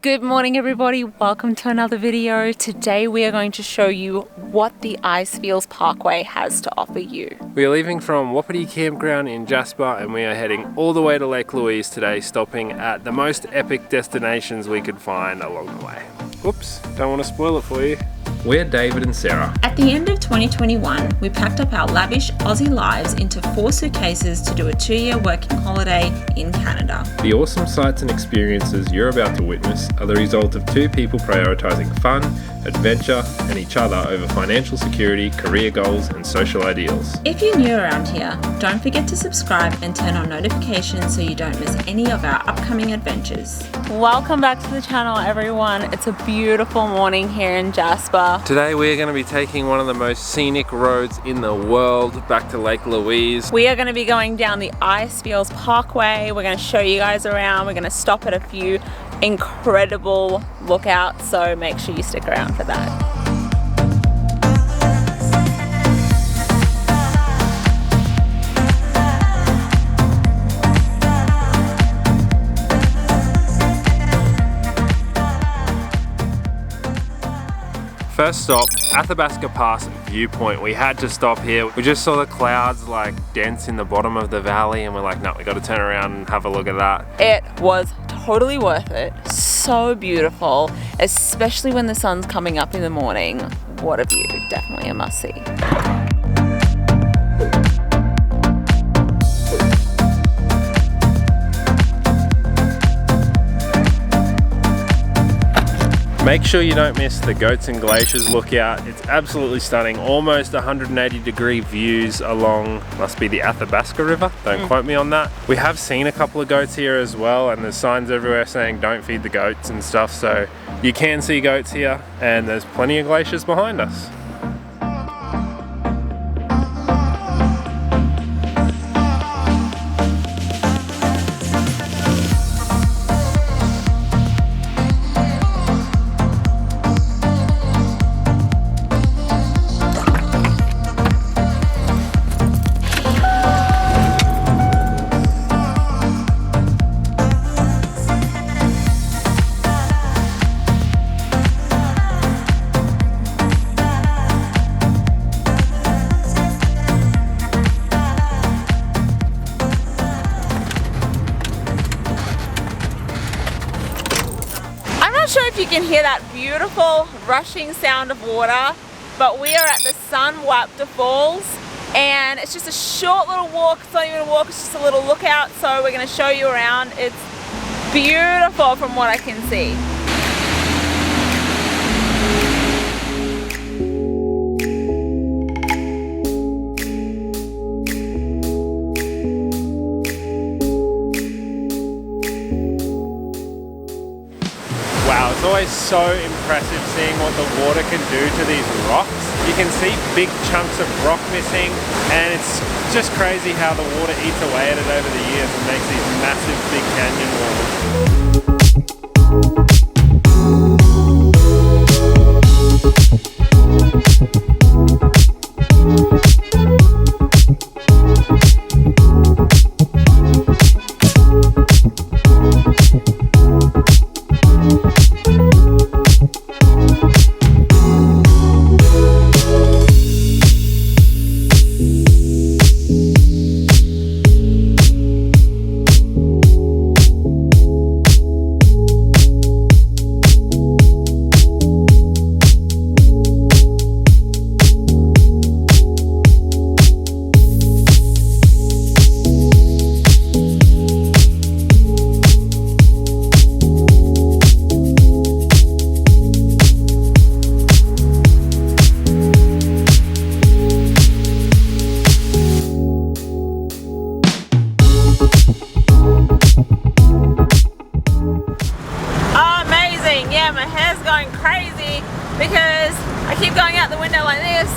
Good morning everybody, welcome to another video. Today we are going to show you what the Icefields Parkway has to offer you. We are leaving from Wapiti Campground in Jasper and we are heading all the way to Lake Louise today, stopping at the most epic destinations we could find along the way. Oops, don't want to spoil it for you. We're David and Sarah. At the end of 2021, we packed up our lavish Aussie lives into 4 suitcases to do a 2-year working holiday in Canada. The awesome sights and experiences you're about to witness are the result of 2 people prioritising fun, adventure and each other over financial security, career goals and social ideals. If you're new around here, don't forget to subscribe and turn on notifications so you don't miss any of our upcoming adventures. Welcome back to the channel everyone. It's a beautiful morning here in Jasper. Today we are going to be taking one of the most scenic roads in the world back to Lake Louise. We are going to be going down the Icefields Parkway. We're going to show you guys around. We're going to stop at a few incredible lookouts, so make sure you stick around for that. First stop, Athabasca Pass viewpoint. We had to stop here. We just saw the clouds like dense in the bottom of the valley and we're like, no, we got to turn around and have a look at that. It was totally worth it. So beautiful, especially when the sun's coming up in the morning. What a view, definitely a must see. Make sure you don't miss the Goats and Glaciers lookout. It's absolutely stunning. Almost 180-degree views along, must be the Athabasca River. Don't quote me on that. We have seen a couple of goats here as well, and there's signs everywhere saying don't feed the goats and stuff. So you can see goats here, and there's plenty of glaciers behind us. I'm not sure if you can hear that beautiful rushing sound of water, but we are at the Sunwapta Falls and it's just a short little walk. It's not even a walk, it's just a little lookout, so we're going to show you around. It's beautiful from what I can see. Wow, it's always so impressive seeing what the water can do to these rocks. You can see big chunks of rock missing, and it's just crazy how the water eats away at it over the years and makes these massive big canyon walls. Because I keep going out the window like this,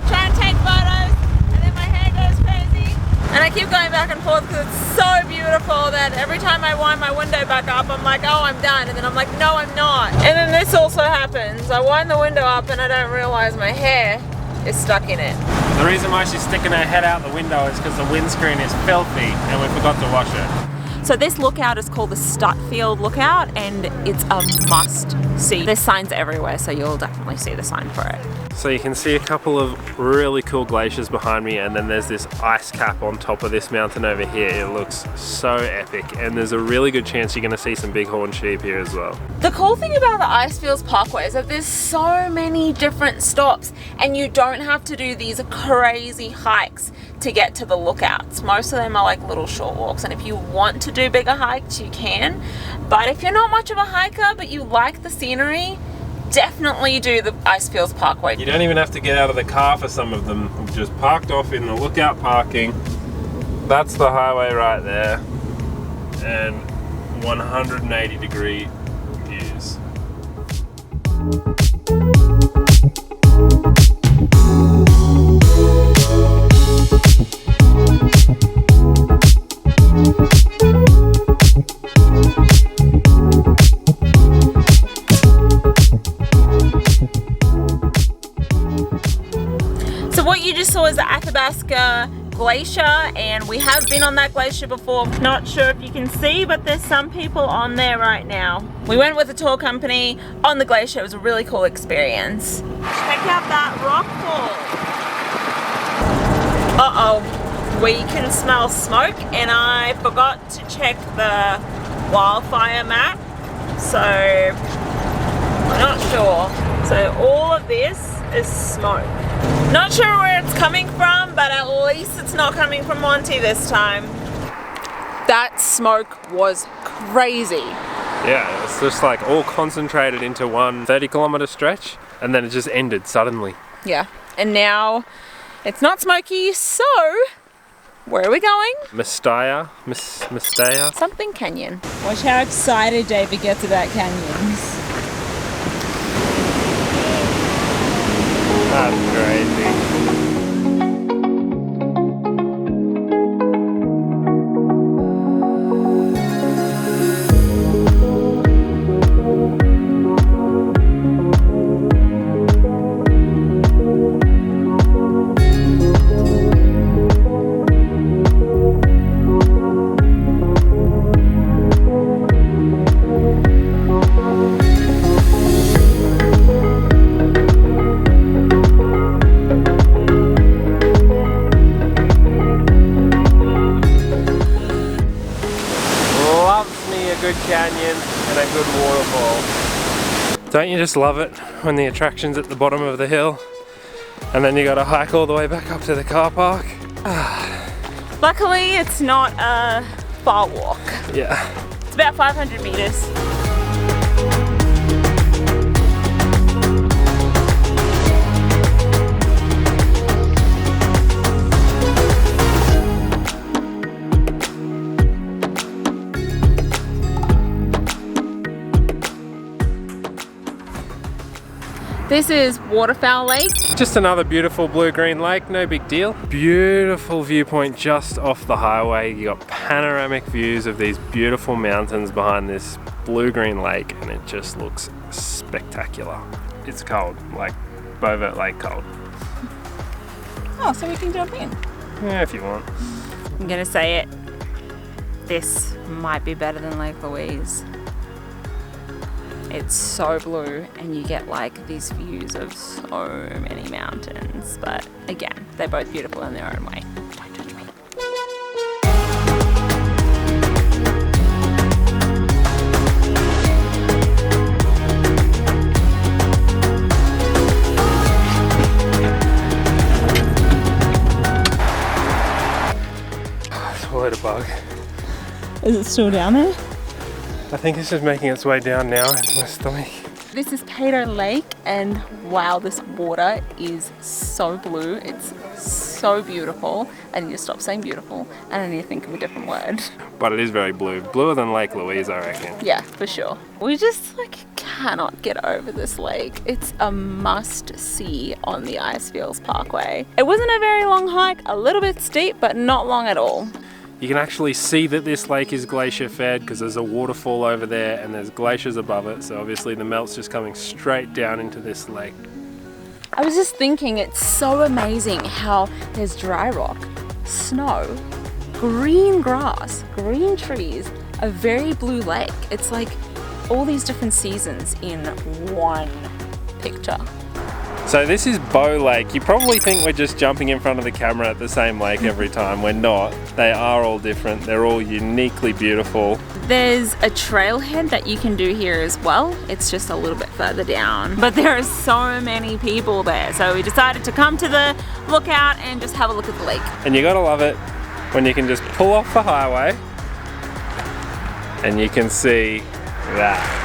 trying to take photos, and then my hair goes crazy. And I keep going back and forth because it's so beautiful that every time I wind my window back up, I'm like, oh, I'm done. And then I'm like, no, I'm not. And then this also happens. I wind the window up and I don't realize my hair is stuck in it. The reason why she's sticking her head out the window is because the windscreen is filthy and we forgot to wash it. So this lookout is called the Stuttfield lookout, and it's a must see. There's signs everywhere, so you'll definitely see the sign for it. So you can see a couple of really cool glaciers behind me, and then there's this ice cap on top of this mountain over here. It looks so epic, and there's a really good chance you're gonna see some bighorn sheep here as well. The cool thing about the Icefields Parkway is that there's so many different stops, and you don't have to do these crazy hikes to get to the lookouts. Most of them are like little short walks, and if you want to do bigger hikes, you can. But if you're not much of a hiker, but you like the scenery, definitely do the Icefields Parkway. You don't even have to get out of the car for some of them. We've just parked off in the lookout parking. That's the highway right there, and 180-degree views. What you just saw is the Athabasca Glacier, and we have been on that glacier before. Not sure if you can see, but there's some people on there right now. We went with a tour company on the glacier. It was a really cool experience. Check out that rock fall. Uh-oh, we can smell smoke, and I forgot to check the wildfire map, so I'm not sure. So all of this is smoke. Not sure where it's coming from, but at least it's not coming from Monty this time. That smoke was crazy. Yeah, it's just like all concentrated into one 30-kilometer stretch, and then it just ended suddenly. Yeah, and now it's not smoky, so where are we going? Mistaya? Something canyon. Watch how excited David gets about canyons. That's crazy. Good canyon and a good waterfall. Don't you just love it when the attraction's at the bottom of the hill and then you gotta hike all the way back up to the car park? Luckily, it's not a far walk. Yeah. It's about 500 meters. This is Waterfowl Lake. Just another beautiful blue-green lake, no big deal. Beautiful viewpoint just off the highway. You got panoramic views of these beautiful mountains behind this blue-green lake, and it just looks spectacular. It's cold, like Beaufort Lake cold. Oh, so we can jump in. Yeah, if you want. I'm gonna say it. This might be better than Lake Louise. It's so blue, and you get like these views of so many mountains, but again, they're both beautiful in their own way. Don't judge me. It's a load of bug. Is it still down there? I think it's just making its way down now into my stomach. This is Cato Lake, and wow, this water is so blue. It's so beautiful. I need to stop saying beautiful, and I need to think of a different word. But it is very blue. Bluer than Lake Louise, I reckon. Yeah, for sure. We just cannot get over this lake. It's a must see on the Icefields Parkway. It wasn't a very long hike, a little bit steep, but not long at all. You can actually see that this lake is glacier fed because there's a waterfall over there and there's glaciers above it, so obviously the melt's just coming straight down into this lake. I was just thinking, it's so amazing how there's dry rock, snow, green grass, green trees, a very blue lake. It's like all these different seasons in one picture. So this is Bow Lake. You probably think we're just jumping in front of the camera at the same lake every time. We're not. They are all different. They're all uniquely beautiful. There's a trailhead that you can do here as well. It's just a little bit further down. But there are so many people there. So we decided to come to the lookout and just have a look at the lake. And you gotta love it when you can just pull off the highway and you can see that.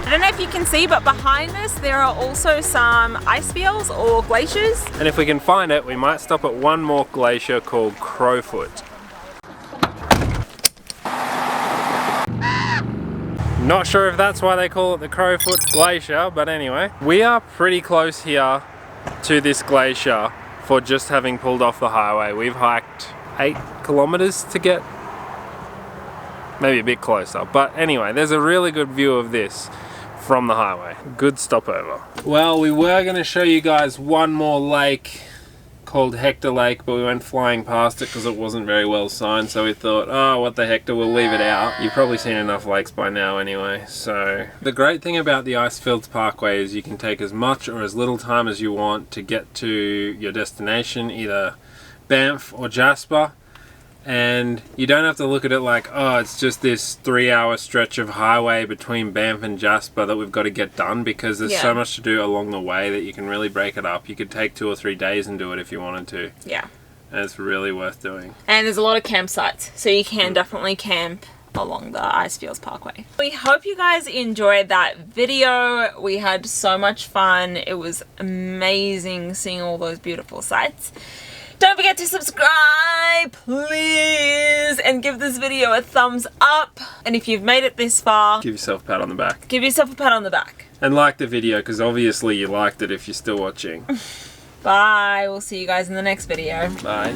I don't know if you can see, but behind us there are also some ice fields or glaciers. And if we can find it, we might stop at one more glacier called Crowfoot. Not sure if that's why they call it the Crowfoot Glacier, but anyway. We are pretty close here to this glacier for just having pulled off the highway. We've hiked 8 kilometers to get maybe a bit closer. But anyway, there's a really good view of this from the highway. Good stopover. Well, we were going to show you guys one more lake called Hector Lake, but we went flying past it because it wasn't very well signed, so we thought, oh, what the Hector, we'll leave it out. You've probably seen enough lakes by now anyway. So the great thing about the Icefields Parkway is you can take as much or as little time as you want to get to your destination, either Banff or Jasper. And you don't have to look at it like, oh, it's just this 3-hour stretch of highway between Banff and Jasper that we've got to get done, because there's so much to do along the way that you can really break it up. You could take 2 or 3 days and do it if you wanted to. Yeah. And it's really worth doing. And there's a lot of campsites, so you can definitely camp along the Icefields Parkway. We hope you guys enjoyed that video. We had so much fun. It was amazing seeing all those beautiful sights. Don't forget to subscribe, please, and give this video a thumbs up. And if you've made it this far, give yourself a pat on the back. Give yourself a pat on the back. And like the video, because obviously you liked it if you're still watching. Bye. We'll see you guys in the next video. Bye.